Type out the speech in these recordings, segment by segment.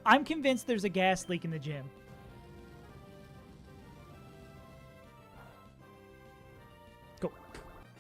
I'm convinced there's a gas leak in the gym. Go.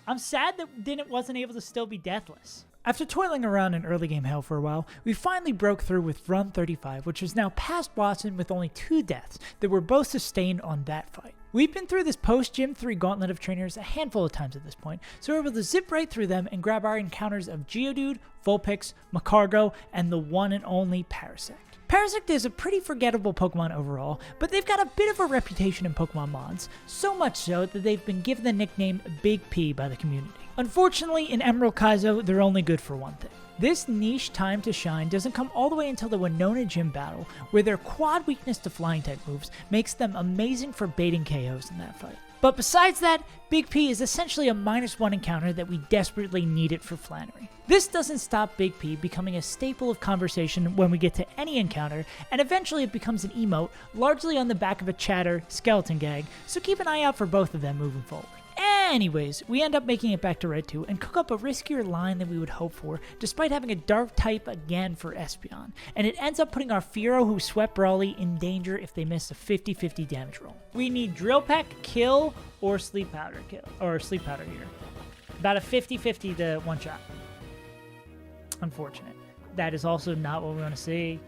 I'm sad that Didn't wasn't able to still be deathless. After toiling around in early game hell for a while, we finally broke through with run 35, which is now past Wattson with only 2 deaths that were both sustained on that fight. We've been through this post-Gym 3 gauntlet of trainers a handful of times at this point, so we're able to zip right through them and grab our encounters of Geodude, Vulpix, Macargo, and the one and only Parasect. Parasect is a pretty forgettable Pokemon overall, but they've got a bit of a reputation in Pokemon mods, so much so that they've been given the nickname Big P by the community. Unfortunately, in Emerald Kaizo, they're only good for one thing. This niche time to shine doesn't come all the way until the Winona Gym battle, where their quad weakness to flying type moves makes them amazing for baiting KOs in that fight. But besides that, Big P is essentially a -1 encounter that we desperately needed for Flannery. This doesn't stop Big P becoming a staple of conversation when we get to any encounter, and eventually it becomes an emote, largely on the back of a chatter skeleton gag, so keep an eye out for both of them moving forward. Anyways, we end up making it back to Red 2 and cook up a riskier line than we would hope for, despite having a dark type again for Espeon, and it ends up putting our Fearow who swept Brawly in danger if they miss a 50-50 damage roll. We need Drill Peck, Kill, or Sleep Powder here. About a 50-50 to one shot. Unfortunate. That is also not what we want to see.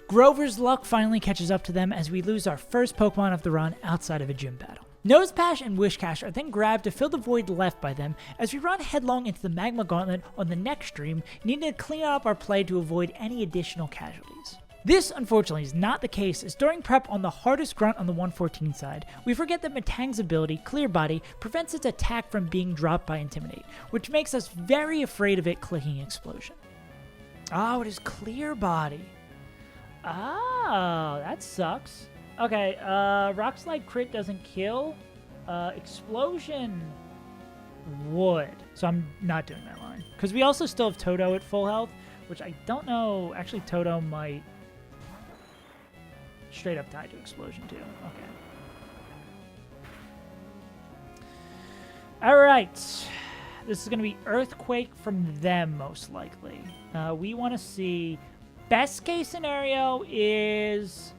Grover's luck finally catches up to them as we lose our first Pokemon of the run outside of a gym battle. Nosepash and Wishcash are then grabbed to fill the void left by them as we run headlong into the Magma Gauntlet on the next stream, needing to clean up our play to avoid any additional casualties. This, unfortunately, is not the case, as during prep on the hardest grunt on the 114 side, we forget that Metang's ability, Clear Body, prevents its attack from being dropped by Intimidate, which makes us very afraid of it clicking Explosion. Oh, it is Clear Body. Oh, that sucks. Okay, Rock Slide crit doesn't kill. Explosion would. So I'm not doing that line. Because we also still have Toto at full health, which I don't know. Actually, Toto might straight up die to Explosion too. Okay. Alright. This is going to be Earthquake from them, most likely. We want to see... Best case scenario is...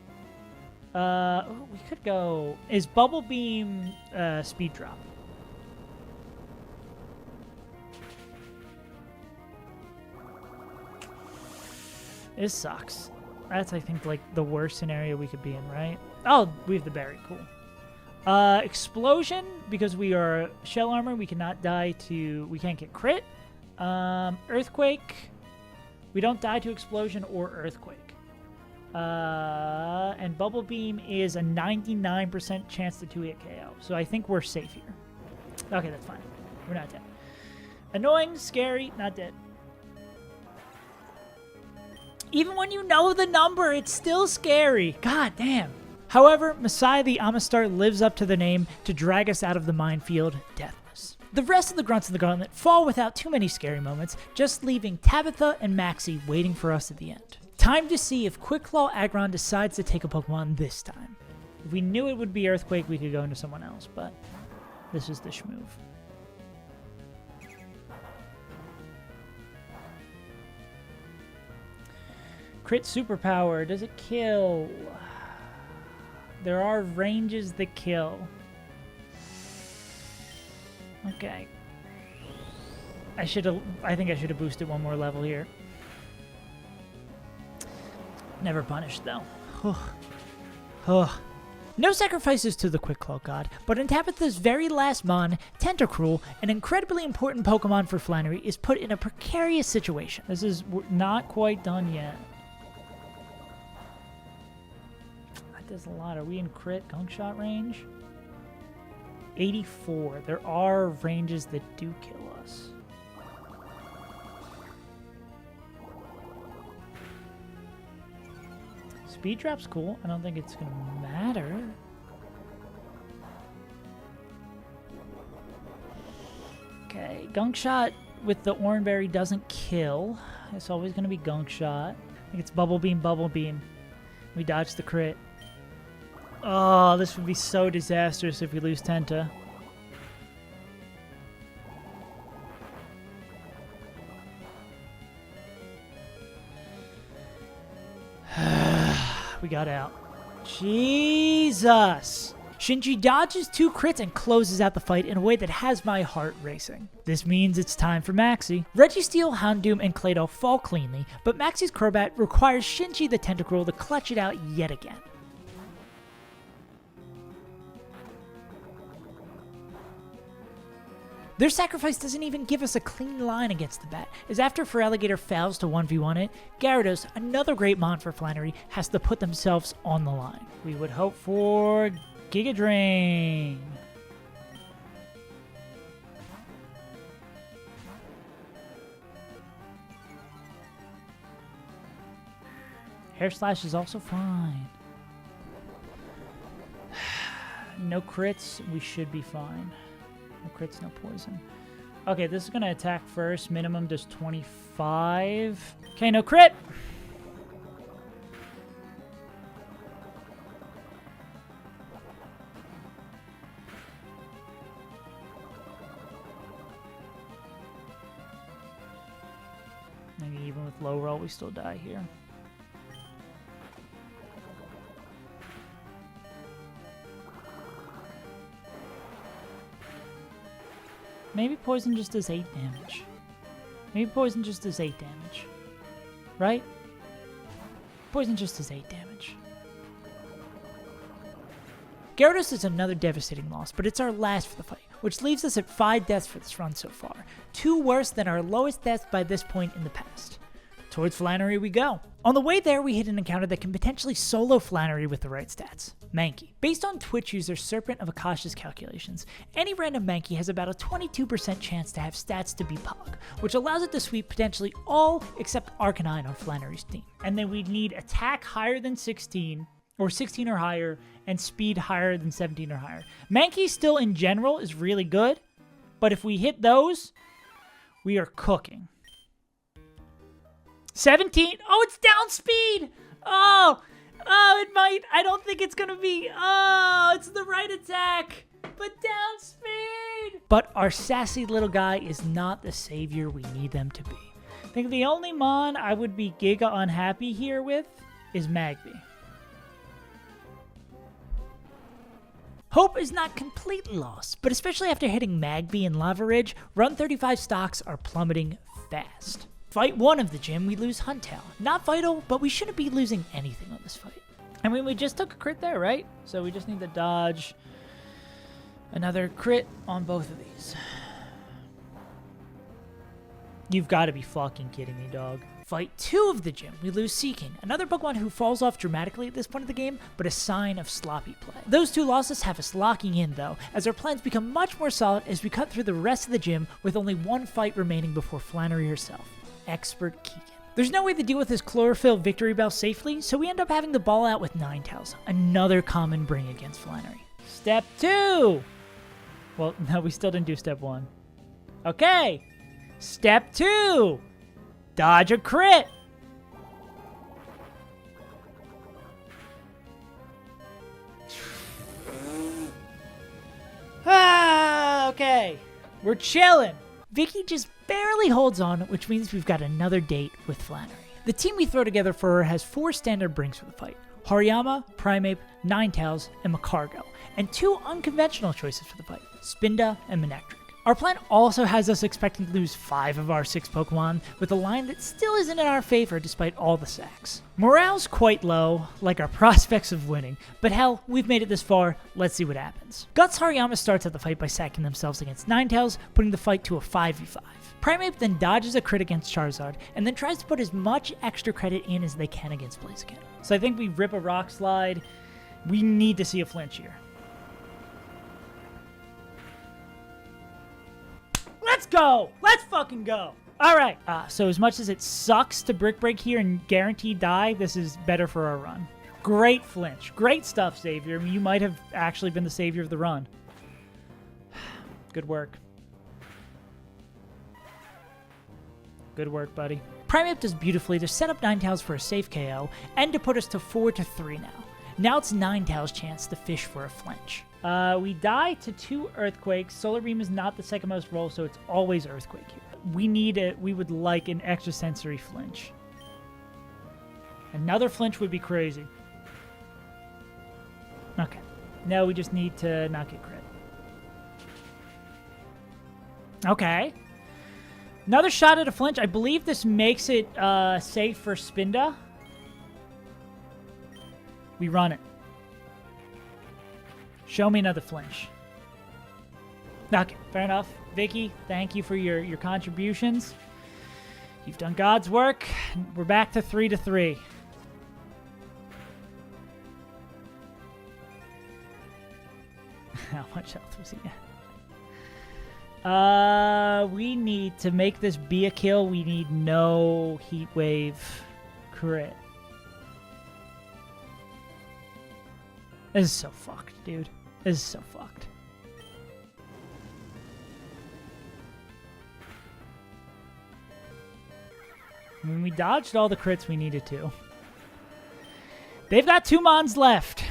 we could go... Is Bubble Beam Speed Drop? This sucks. That's, I think, like, the worst scenario we could be in, right? Oh, we have the berry. Cool. Explosion, because we are Shell Armor, we cannot die to... We can't get crit. Earthquake... We don't die to Explosion or Earthquake. And Bubble Beam is a 99% chance to 2-hit KO. So I think we're safe here. Okay, that's fine. We're not dead. Annoying, scary, not dead. Even when you know the number, it's still scary. God damn. However, Messiah the Amistar lives up to the name to drag us out of the minefield, deathless. The rest of the grunts in the gauntlet fall without too many scary moments, just leaving Tabitha and Maxie waiting for us at the end. Time to see if Quick Claw Aggron decides to take a Pokemon this time. If we knew it would be Earthquake, we could go into someone else, but this is the schmove. Crit Superpower, does it kill? There are ranges that kill. Okay. I think I should have boosted one more level here. Never punished, though. No sacrifices to the Quick Claw God, but in Tabitha's very last mon, Tentacruel, an incredibly important Pokemon for Flannery, is put in a precarious situation. This is not quite done yet. That does a lot. Are we in crit gunk shot range? 84. There are ranges that do kill us. Speed drop's cool. I don't think it's gonna matter. Okay, gunk shot with the Oranberry doesn't kill. It's always gonna be gunk shot. I think it's Bubble Beam, Bubble Beam. We dodge the crit. Oh, this would be so disastrous if we lose Tenta. We got out. Jesus! Shinji dodges 2 crits and closes out the fight in a way that has my heart racing. This means it's time for Maxie. Registeel, Houndoom, and Clado fall cleanly, but Maxie's Crobat requires Shinji the Tentacruel to clutch it out yet again. Their sacrifice doesn't even give us a clean line against the bat, as after Feraligatr fails to 1v1 it, Gyarados, another great mon for Flannery, has to put themselves on the line. We would hope for Giga Drain. Hair Slash is also fine. No crits, we should be fine. No crits, no poison. Okay, this is going to attack first. Minimum does 25. Okay, no crit! Maybe even with low roll, we still die here. Maybe poison just does 8 damage. Maybe poison just does 8 damage. Right? Poison just does 8 damage. Gyarados is another devastating loss, but it's our last for the fight, which leaves us at 5 deaths for this run so far. 2 worse than our lowest deaths by this point in the past. Towards Flannery we go. On the way there, we hit an encounter that can potentially solo Flannery with the right stats. Mankey. Based on Twitch user Serpent of Akasha's calculations, any random Mankey has about a 22% chance to have stats to be Pog, which allows it to sweep potentially all except Arcanine on Flannery's team. And then we'd need attack higher than 16, or 16 or higher, and speed higher than 17 or higher. Mankey still in general is really good, but if we hit those, we are cooking. 17. Oh, it's down speed. Oh, it might. I don't think it's going to be. Oh, it's the right attack, but down speed. But our sassy little guy is not the savior we need them to be. I think the only mon I would be giga unhappy here with is Magby. Hope is not completely lost, but especially after hitting Magby and Lava Ridge, Run 35 stocks are plummeting fast. Fight 1 of the gym, we lose Huntail. Not vital, but we shouldn't be losing anything on this fight. I mean, we just took a crit there, right? So we just need to dodge another crit on both of these. You've got to be fucking kidding me, dog. Fight 2 of the gym, we lose Seaking, another Pokemon who falls off dramatically at this point of the game, but a sign of sloppy play. Those 2 losses have us locking in, though, as our plans become much more solid as we cut through the rest of the gym with only 1 fight remaining before Flannery herself. Expert Keegan. There's no way to deal with his Chlorophyll Victory Bell safely, so we end up having the ball out with Ninetales, another common bring against Flannery. Step 2! Well, no, we still didn't do step 1. Okay! Step 2! Dodge a crit! Okay. We're chilling. Vicky just barely holds on, which means we've got another date with Flannery. The team we throw together for her has 4 standard brings for the fight. Hariyama, Primeape, Ninetales, and Macargo, and 2 unconventional choices for the fight, Spinda and Manectric. Our plan also has us expecting to lose 5 of our 6 Pokemon, with a line that still isn't in our favor despite all the sacks. Morale's quite low, like our prospects of winning, but hell, we've made it this far, let's see what happens. Guts Hariyama starts out the fight by sacking themselves against Ninetales, putting the fight to a 5v5. Primeape then dodges a crit against Charizard, and then tries to put as much extra credit in as they can against Blaziken. So I think we rip a Rock Slide. We need to see a flinch here. Let's go! Let's fucking go! Alright, so as much as it sucks to Brick Break here and guarantee die, this is better for our run. Great flinch. Great stuff, Savior. I mean, you might have actually been the savior of the run. Good work. Good work, buddy. Primeape does beautifully to set up Ninetales for a safe KO, and to put us to 4-3 now. Now it's Ninetales' chance to fish for a flinch. We die to 2 Earthquakes. Solar Beam is not the second most roll, so it's always Earthquake here. We would like an extrasensory flinch. Another flinch would be crazy. No, we just need to not get crit. Okay. Another shot at a flinch. I believe this makes it safe for Spinda. We run it. Show me another flinch. Okay, fair enough. Vicky, thank you for your contributions. You've done God's work. We're back to 3-3. How much health was he at? We need to make this be a kill. We need no heat wave crit. This is so fucked, dude. This is so fucked. I mean, we dodged all the crits we needed to. They've got 2 Mons left.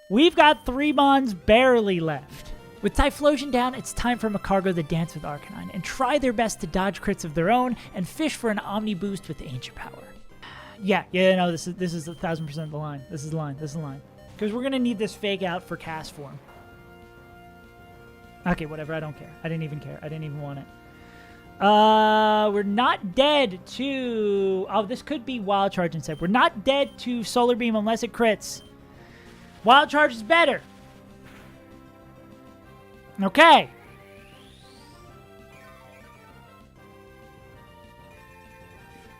We've got 3 Mons barely left. With Typhlosion down, it's time for Macargo to dance with Arcanine and try their best to dodge crits of their own and fish for an Omni boost with Ancient Power. Yeah, no, this is 1000% the line. This is the line. This is the line. Because we're going to need this fake out for cast form. Okay, whatever. I don't care. I didn't even care. I didn't even want it. We're not dead to... Oh, this could be Wild Charge instead. We're not dead to Solar Beam unless it crits. Wild Charge is better. Okay.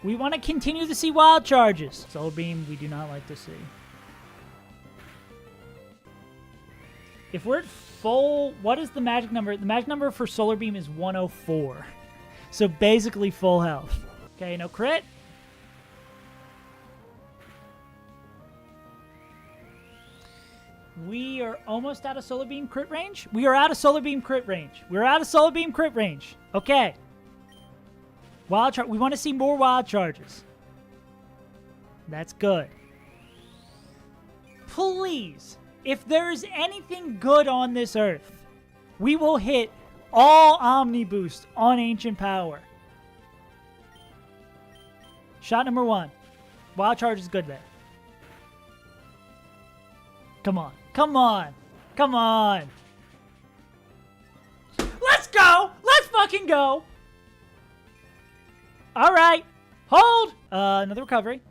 We want to continue to see Wild Charges. Solar Beam, we do not like to see. If we're at full... What is the magic number? The magic number for Solar Beam is 104. So basically full health. Okay, no crit. We are almost out of Solar Beam crit range. We are out of Solar Beam crit range. We're out of Solar Beam crit range. Okay. Wild Charge. We want to see more Wild Charges. That's good. Please, if there is anything good on this earth, we will hit all Omni Boost on Ancient Power. Shot number 1. Wild Charge is good there. Come on. Come on. Come on. Let's go. Let's fucking go. All right. Hold. Another recovery.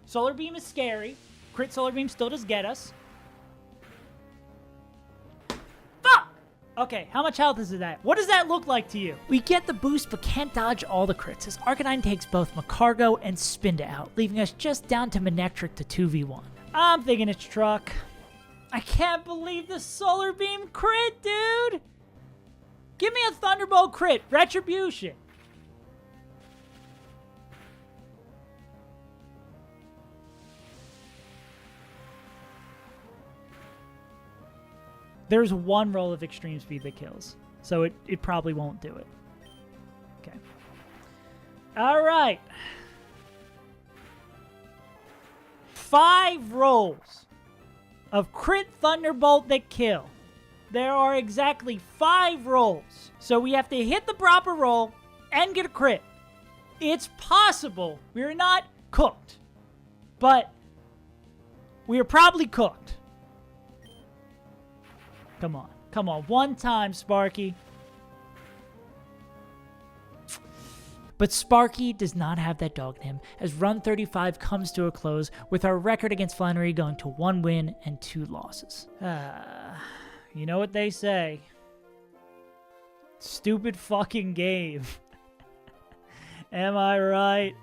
Solar Beam is scary. Crit Solar Beam still does get us. Fuck. Okay, how much health is that? What does that look like to you? We get the boost but can't dodge all the crits as Arcanine takes both Macargo and Spinda out, leaving us just down to Manectric to 2v1. I'm thinking it's Truck. I can't believe the Solar Beam crit, dude! Give me a Thunderbolt crit. Retribution. There's one roll of Extreme Speed that kills, so it probably won't do it. Okay. All right. 5 rolls of crit Thunderbolt that kill. There are exactly 5 rolls. So we have to hit the proper roll and get a crit. It's possible. We're not cooked. But we are probably cooked. Come on. Come on. One time, Sparky. But Sparky does not have that dog in him, as Run 35 comes to a close, with our record against Flannery going to 1 win and 2 losses. You know what they say. Stupid fucking game. Am I right?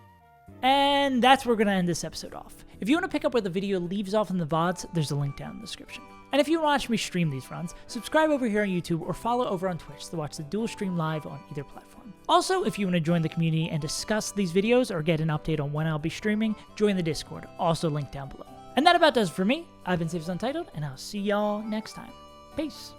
And that's where we're going to end this episode off. If you want to pick up where the video leaves off in the VODs, there's a link down in the description. And if you want to watch me stream these runs, subscribe over here on YouTube or follow over on Twitch to watch the dual stream live on either platform. Also, if you want to join the community and discuss these videos or get an update on when I'll be streaming, join the Discord, also linked down below. And that about does it for me. I've been Saves Untitled, and I'll see y'all next time. Peace.